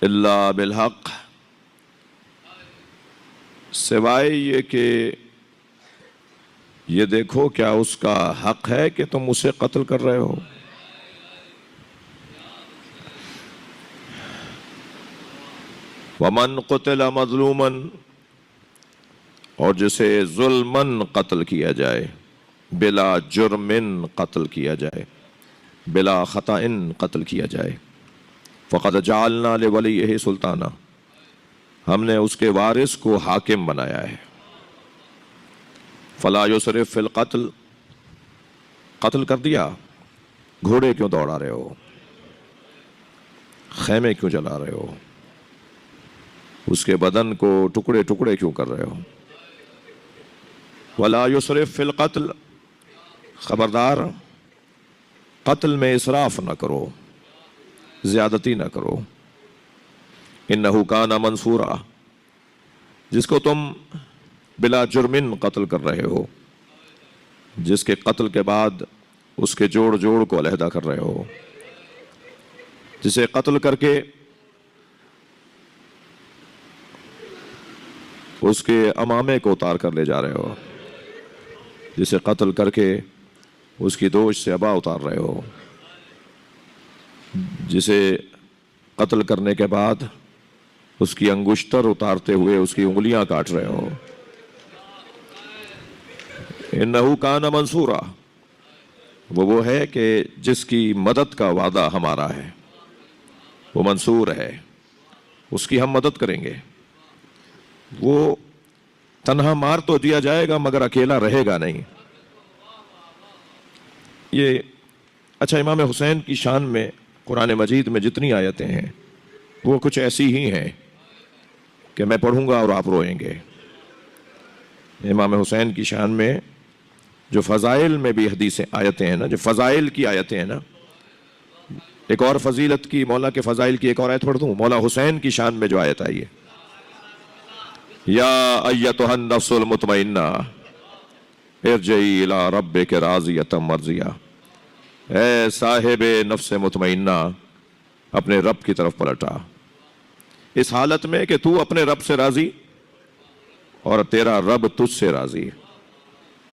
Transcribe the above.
الا بالحق، سوائے یہ کہ یہ دیکھو کیا اس کا حق ہے کہ تم اسے قتل کر رہے ہو۔ ومن قتل مظلوما، اور جسے ظلمن قتل کیا جائے، بلا جرمن قتل کیا جائے، بلا خطأ قتل کیا جائے، فقد جعلنا لولیہ سلطانا، ہم نے اس کے وارث کو حاکم بنایا ہے۔ فلا یسرف فی القتل، قتل کر دیا، گھوڑے کیوں دوڑا رہے ہو، خیمے کیوں جلا رہے ہو، اس کے بدن کو ٹکڑے ٹکڑے کیوں کر رہے ہو۔ ولا یسرف فی القتل، خبردار قتل میں اسراف نہ کرو، زیادتی نہ کرو۔ انہ کان منصورا، جس کو تم بلا جرمن قتل کر رہے ہو، جس کے قتل کے بعد اس کے جوڑ جوڑ کو علیحدہ کر رہے ہو، جسے قتل کر کے اس کے امامے کو اتار کر لے جا رہے ہو، جسے قتل کر کے اس کی دوش سے ابا اتار رہے ہو، جسے قتل کرنے کے بعد اس کی انگشتر اتارتے ہوئے اس کی انگلیاں کاٹ رہے ہو۔ انہو کان منصورا، وہ ہے کہ جس کی مدد کا وعدہ ہمارا ہے، وہ منصور ہے، اس کی ہم مدد کریں گے۔ وہ تنہا مار تو دیا جائے گا مگر اکیلا رہے گا نہیں۔ یہ اچھا، امام حسین کی شان میں قرآن مجید میں جتنی آیتیں ہیں وہ کچھ ایسی ہی ہیں کہ میں پڑھوں گا اور آپ روئیں گے۔ امام حسین کی شان میں جو فضائل میں بھی حدیثیں آیتیں ہیں نا، جو فضائل کی آیتیں ہیں نا، ایک اور فضیلت کی، مولا کے فضائل کی ایک اور آیت پڑھ دوں، مولا حسین کی شان میں جو آیت آئی ہے، یا ایتھا النفس المطمئنہ ارجعی الی ربک راضیۃ مرضیہ، اے صاحب نفس مطمئنہ اپنے رب کی طرف پلٹا، اس حالت میں کہ تو اپنے رب سے راضی اور تیرا رب تجھ سے راضی۔